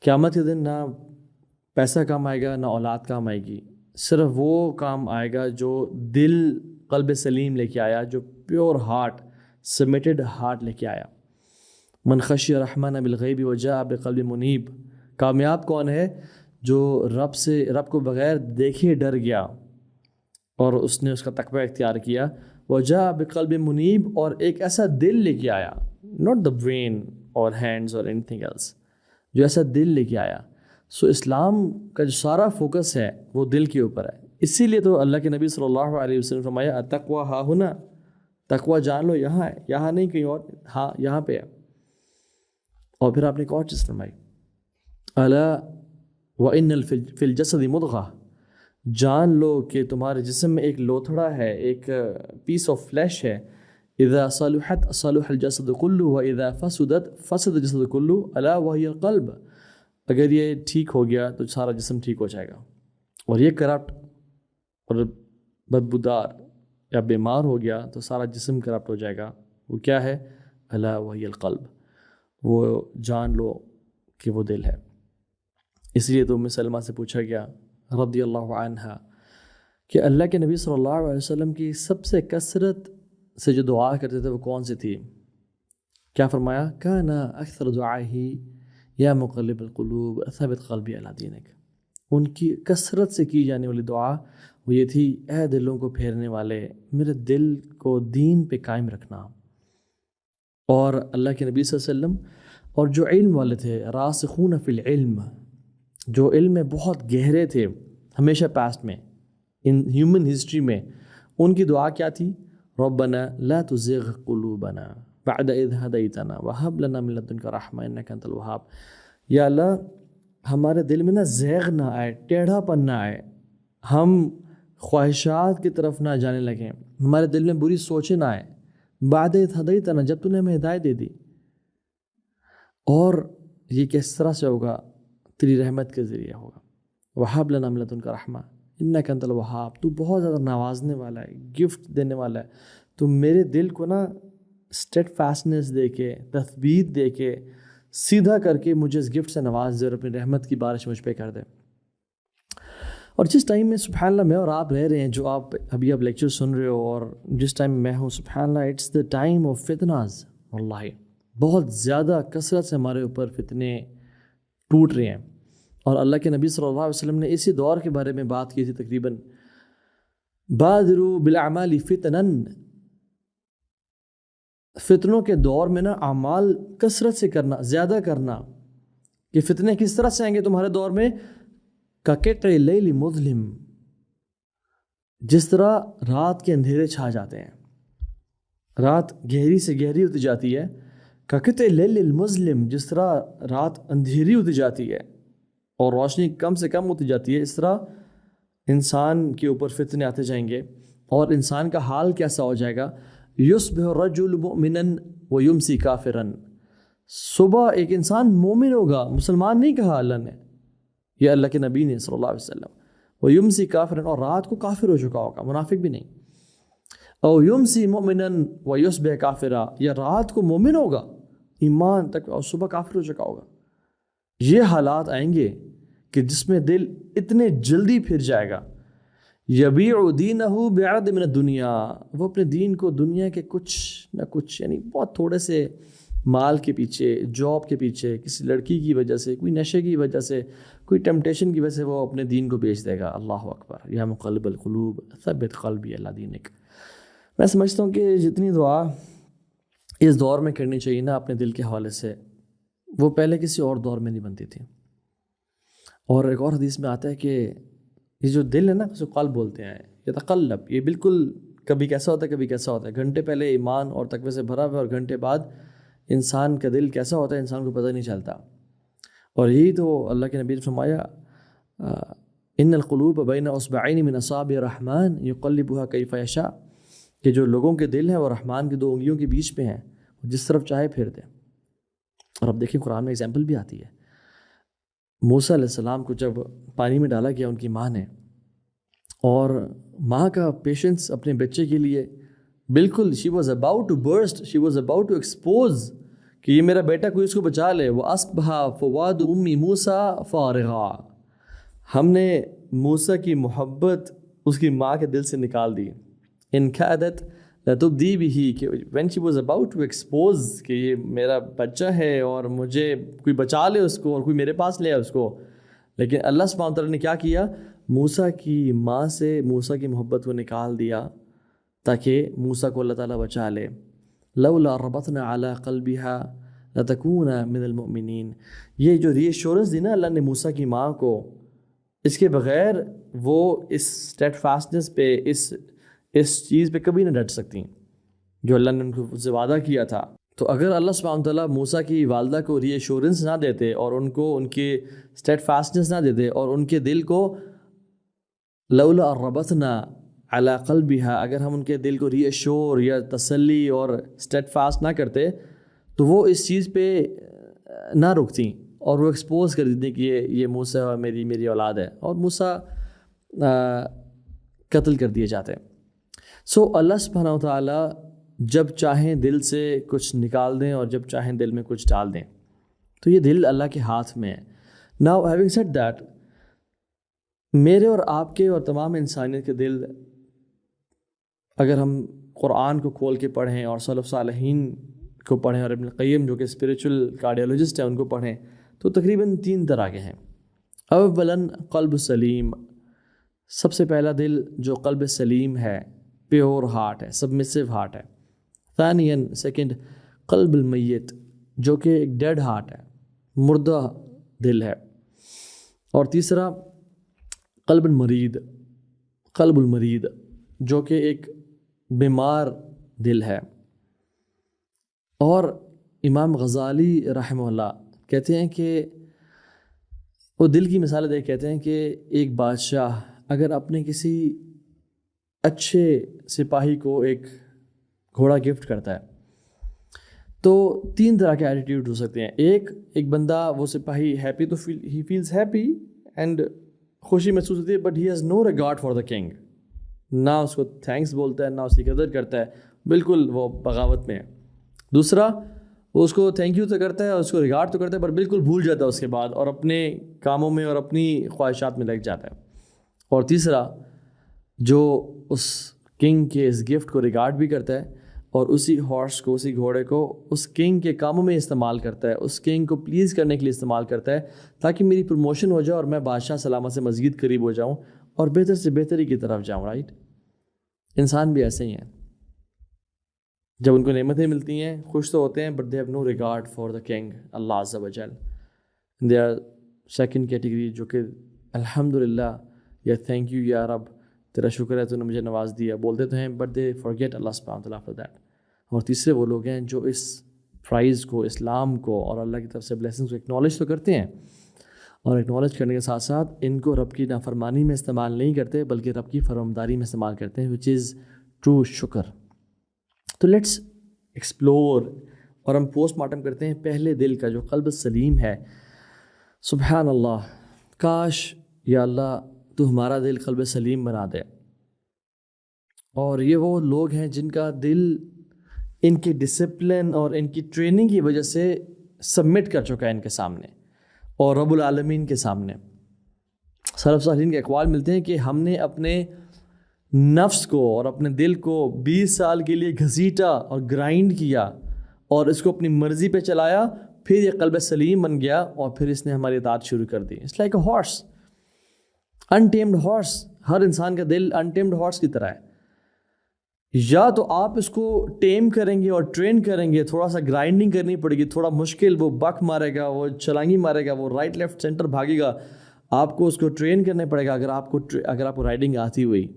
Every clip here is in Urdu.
قیامت کے دن نہ پیسہ کام آئے گا نہ اولاد کام آئے گی، صرف وہ کام آئے گا جو دل قلب سلیم لے کے آیا، جو پیور ہارٹ سبمٹڈ ہارٹ لے کے آیا۔ من خشی الرحمن بالغیب وجاء بقلب منیب، کامیاب کون ہے؟ جو رب کو بغیر دیکھے ڈر گیا اور اس نے اس کا تقوی اختیار کیا، وجاء بقلب منیب، اور ایک ایسا دل لے کے آیا، not the brain or hands or anything else، جو ایسا دل لے کے آیا۔ سو اسلام کا جو سارا فوکس ہے وہ دل کے اوپر ہے۔ اسی لیے تو اللہ کے نبی صلی اللہ علیہ وسلم فرمایا التقویٰ ہا ہنا، تقویٰ جان لو یہاں ہے، یہاں نہیں کہیں اور، ہاں یہاں پہ ہے۔ اور پھر آپ نے ایک اور چیز فرمائی، الا وان فی الجسد مضغہ، جان لو کہ تمہارے جسم میں ایک لوتھڑا ہے، ایک پیس آف فلیش ہے، اذا صلحت صلح الجسد کلہ واذا فسدت فسد الجسد کلہ الا وہی القلب، اگر یہ ٹھیک ہو گیا تو سارا جسم ٹھیک ہو جائے گا، اور یہ کرپٹ اور بدبودار یا بیمار ہو گیا تو سارا جسم کرپٹ ہو جائے گا۔ وہ کیا ہے؟ الا وہی القلب، وہ جان لو کہ وہ دل ہے۔ اس لیے تو ام سلمہ سے پوچھا گیا رضی اللہ عنہا کہ اللہ کے نبی صلی اللہ علیہ وسلم کی سب سے کثرت سے جو دعا کرتے تھے وہ کون سی تھی؟ کیا فرمایا؟ کان اکثر دعائہ یا مقلب القلوب ثبت قلبی علی دینک، ان کی کثرت سے کی جانے والی دعا وہ یہ تھی، اے دلوں کو پھیرنے والے، میرے دل کو دین پہ قائم رکھنا۔ اور اللہ کے نبی صلی اللہ علیہ وسلم اور جو علم والے تھے، راسخون فی العلم، جو علم میں بہت گہرے تھے ہمیشہ پاسٹ میں، ان ہیومن ہسٹری میں، ان کی دعا کیا تھی؟ ربنا لا تزغ قلوبنا بعد اذ ہدیتنا وہب لنا من لدنک رحمہ انک انت الوہاب، یا اللہ ہمارے دل میں نہ زیغ نہ آئے، ٹیڑھا پن نہ آئے، ہم خواہشات کی طرف نہ جانے لگیں، ہمارے دل میں بری سوچیں نہ آئے، بعد اذ ہدیتنا، جب تو نے ہمیں ہدایت دے دی۔ اور یہ کس طرح سے ہوگا؟ تیری رحمت کے ذریعے ہوگا۔ وہب لنا من لدنک رحمہ انک انت الوہاب، تو بہت زیادہ نوازنے والا ہے، گفٹ دینے والا ہے، تو میرے دل کو نا اسٹیڈ فاسٹنس دے کے، تثبیت دے کے، سیدھا کر کے مجھے اس گفٹ سے نواز دے اور اپنی رحمت کی بارش مجھ پہ کر دے۔ اور جس ٹائم میں سبحان اللہ میں اور آپ رہ رہے ہیں، جو آپ ابھی لیکچر سن رہے ہو، اور جس ٹائم میں ہوں، سبحان اللہ اٹس دا ٹائم آف فتناز، واللہ بہت زیادہ کثرت سے ہمارے اوپر فتنے ٹوٹ رہے ہیں۔ اور اللہ کے نبی صلی اللہ علیہ وسلم نے اسی دور کے بارے میں بات کی تھی تقریباً، بادروا بالاعمال فتنا، فتنوں کے دور میں نا اعمال کثرت سے کرنا، زیادہ کرنا۔ کہ فتنے کس طرح سے آئیں گے تمہارے دور میں؟ کقطع اللیل مظلم، جس طرح رات کے اندھیرے چھا جاتے ہیں، رات گہری سے گہری ہوتی جاتی ہے، کقطع اللیل المظلم، جس طرح رات اندھیری ہوتی جاتی ہے اور روشنی کم سے کم ہوتی جاتی ہے، اس طرح انسان کے اوپر فتنے آتے جائیں گے، اور انسان کا حال کیسا ہو جائے گا؟ یصبح الرجل مؤمنا ویمسی کافرا، صبح ایک انسان مومن ہوگا، مسلمان نہیں کہا اللہ نے، یہ اللہ کے نبی نے صلی اللہ علیہ وسلم، ویمسی کافرا، اور رات کو کافر ہو چکا ہوگا، منافق بھی نہیں، او یمسی مؤمنا ویصبح کافرا، یا رات کو مومن ہوگا ایمان تک اور صبح کافر ہو چکا ہوگا۔ یہ حالات آئیں گے کہ جس میں دل اتنے جلدی پھر جائے گا، یبیع دینہ بعرض من الدنیا، وہ اپنے دین کو دنیا کے کچھ نہ کچھ، یعنی بہت تھوڑے سے مال کے پیچھے، جاب کے پیچھے، کسی لڑکی کی وجہ سے، کوئی نشے کی وجہ سے، کوئی ٹیمپٹیشن کی وجہ سے وہ اپنے دین کو بیچ دے گا۔ اللہ اکبر، یا مقلب القلوب ثبت قلبی علی دینک۔ میں سمجھتا ہوں کہ جتنی دعا اس دور میں کرنی چاہیے نا اپنے دل کے حوالے سے، وہ پہلے کسی اور دور میں نہیں بنتی تھی۔ اور ایک اور حدیث میں آتا ہے کہ یہ جو دل ہے نا، اسے قلب بولتے ہیں، یتقلب، یہ بالکل کبھی کیسا ہوتا ہے کبھی کیسا ہوتا ہے، گھنٹے پہلے ایمان اور تقوی سے بھرا ہوا، اور گھنٹے بعد انسان کا دل کیسا ہوتا ہے انسان کو پتہ نہیں چلتا۔ اور یہی تو اللہ کے نبی نے فرمایا، ان القلوب بین اصبعین من اصابع الرحمن یقلبها کیف یشاء، کہ جو لوگوں کے دل ہیں وہ رحمان کی دو انگلیوں کے بیچ میں ہیں، جس طرف چاہے پھیر دیں۔ اور اب دیکھیں قرآن میں ایگزامپل بھی آتی ہے، موسیٰ علیہ السلام کو جب پانی میں ڈالا گیا ان کی ماں نے، اور ماں کا پیشنس اپنے بچے کے لیے بالکل، she was about to burst, she was about to expose کہ یہ میرا بیٹا کوئی اس کو بچا لے. وہ اصبح فواد امی موسیٰ فارغا. ہم نے موسیٰ کی محبت اس کی ماں کے دل سے نکال دی. ان کادت لتبدی بھی کہ when she was about to expose کہ یہ میرا بچہ ہے اور مجھے کوئی بچا لے اس کو اور کوئی میرے پاس لے آئے اس کو. لیکن اللہ سبحانہ وتعالیٰ نے کیا کیا؟ موسیٰ کی ماں سے موسیٰ کی محبت کو نکال دیا تاکہ موسیٰ کو اللہ تعالیٰ بچا لے. لولا ربطنا علی قلبها لتکون من المؤمنین. یہ جو ری ایشورنس دی نا اللہ نے موسیٰ کی ماں کو، اس کے بغیر وہ اس اسٹیڈ فاسٹنس پہ اس چیز پہ کبھی نہ ڈٹ سکتی جو اللہ نے ان کو سے وعدہ کیا تھا. تو اگر اللہ سبحانہ تعالیٰ موسیٰ کی والدہ کو ری ایشورنس نہ دیتے اور ان کو ان کے اسٹیڈ فاسٹنس نہ دیتے اور ان کے دل کو لولا ربطنا علی قلبها، اگر ہم ان کے دل کو ری ایشور یا تسلی اور اسٹیڈ فاسٹ نہ کرتے تو وہ اس چیز پہ نہ رکتیں اور وہ ایکسپوز کر دیتی کہ یہ موسیٰ میری اولاد ہے اور موسیٰ قتل کر دیے جاتے. سو اللہ سبحانہ و تعالیٰ جب چاہیں دل سے کچھ نکال دیں اور جب چاہیں دل میں کچھ ڈال دیں. تو یہ دل اللہ کے ہاتھ میں ہے. ناؤ ہیونگ سیڈ دیٹ، میرے اور آپ کے اور تمام انسانیت کے دل اگر ہم قرآن کو کھول کے پڑھیں اور سلف صالحین کو پڑھیں اور ابن القیم جو کہ اسپریچول کارڈیولوجسٹ ہیں ان کو پڑھیں تو تقریباً 3 طرح کے ہیں. اولاً قلب سلیم، سب سے پہلا دل جو قلب سلیم ہے، پیور ہارٹ ہے، سبمسیو ہارٹ ہے. ثانیاً سیکنڈ قلب المیت جو کہ ایک ڈیڈ ہارٹ ہے، مردہ دل ہے. اور تیسرا قلب المرید جو کہ ایک بیمار دل ہے. اور امام غزالی رحمہ اللہ کہتے ہیں کہ وہ دل کی مثال دے کہتے ہیں کہ ایک بادشاہ اگر اپنے کسی اچھے سپاہی کو ایک گھوڑا گفٹ کرتا ہے تو 3 طرح کے ایٹیٹیوڈ ہو سکتے ہیں. ایک بندہ وہ سپاہی ہیپی تو ہی فیلز ہیپی اینڈ خوشی محسوس ہوتی ہے but he has no regard for the king, نہ اس کو تھینکس بولتا ہے نہ اس کی قدر کرتا ہے، بالکل وہ بغاوت میں ہے. دوسرا وہ اس کو تھینک یو تو کرتا ہے اور اس کو ریگارڈ تو کرتا ہے پر بالکل بھول جاتا ہے اس کے بعد اور اپنے کاموں میں اور اپنی خواہشات میں لگ جاتا ہے. اور تیسرا جو اس کنگ کے اس گفٹ کو ریگارڈ بھی کرتا ہے اور اسی ہارس کو، اسی گھوڑے کو اس کنگ کے کاموں میں استعمال کرتا ہے، اس کنگ کو پلیز کرنے کے لیے استعمال کرتا ہے تاکہ میری پروموشن ہو جائے اور میں بادشاہ سلامت سے مزید قریب ہو جاؤں اور بہتر سے بہتری کی طرف جاؤں. رائٹ، انسان بھی ایسے ہی ہیں، جب ان کو نعمتیں ملتی ہیں خوش تو ہوتے ہیں but they have no regard for the king اللہ عز و جل. دے آر سیکنڈ کیٹیگری جو کہ الحمدللہ یا تھینک یو یا رب تیرا شکر ہے تو نے مجھے نواز دیا بولتے تو ہیں بٹ دے فارگیٹ اللہ سبحانہ وتعالیٰ فار دیٹ. اور تیسرے وہ لوگ ہیں جو اس پرائز کو، اسلام کو اور اللہ کی طرف سے بلیسنگس کو اکنالج تو کرتے ہیں اور اکنالج کرنے کے ساتھ ساتھ ان کو رب کی نافرمانی میں استعمال نہیں کرتے بلکہ رب کی فرمانداری میں استعمال کرتے ہیں وچ از ٹرو شکر. تو لیٹس ایکسپلور اور ہم پوسٹ مارٹم کرتے ہیں پہلے دل کا جو قلب سلیم ہے. سبحان اللہ، کاش یا اللہ تو ہمارا دل قلب سلیم بنا دے. اور یہ وہ لوگ ہیں جن کا دل ان کی ڈسپلن اور ان کی ٹریننگ کی وجہ سے سبمٹ کر چکا ہے ان کے سامنے اور رب العالمین کے سامنے. سلف صالحین کے اقوال ملتے ہیں کہ ہم نے اپنے نفس کو اور اپنے دل کو 20 سال کے لیے گھسیٹا اور گرائنڈ کیا اور اس کو اپنی مرضی پہ چلایا، پھر یہ قلب سلیم بن گیا اور پھر اس نے ہماری اطاعت شروع کر دی. It's like a horse, untamed horse. ہر انسان کا دل انٹیمڈ ہارس کی طرح ہے. یا تو آپ اس کو ٹیم کریں گے اور ٹرین کریں گے، تھوڑا سا گرائنڈنگ کرنی پڑے گی، تھوڑا مشکل، وہ بک مارے گا، وہ چھلانگی مارے گا، وہ رائٹ لیفٹ سینٹر بھاگے گا، آپ کو اس کو ٹرین کرنا پڑے گا. اگر آپ کو رائڈنگ آتی ہوئی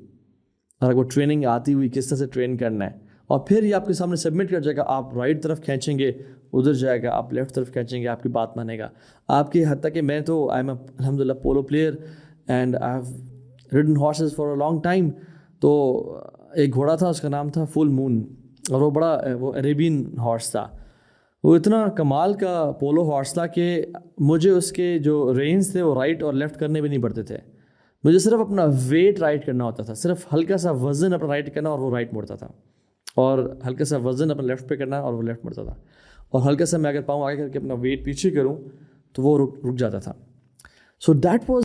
اور اگر ٹریننگ آتی ہوئی کس طرح سے ٹرین کرنا ہے اور پھر یہ آپ کے سامنے سبمٹ کر جائے گا. آپ رائٹ طرف کھینچیں گے ادھر جائے گا، آپ لیفٹ طرف کھینچیں گے آپ کی بات مانے گا. آپ کی حد تک کہ میں تو آئی ایم الحمد للہ polo player and I have ridden horses for a long time. تو ایک گھوڑا تھا، اس کا نام تھا فل مون، اور وہ عریبین ہارس تھا. وہ اتنا کمال کا پولو ہارس تھا کہ مجھے اس کے جو رینز تھے وہ رائٹ اور لیفٹ کرنے بھی نہیں پڑتے تھے. مجھے صرف اپنا ویٹ رائٹ کرنا ہوتا تھا، صرف ہلکا سا وزن اپنا رائٹ کرنا اور وہ رائٹ مڑتا تھا، اور ہلکا سا وزن اپنا لیفٹ پہ کرنا اور وہ لیفٹ مڑتا تھا. اور ہلکا سا میں اگر پاؤں آگے کر کے اپنا ویٹ پیچھے کروں تو وہ رک جاتا تھا. So that was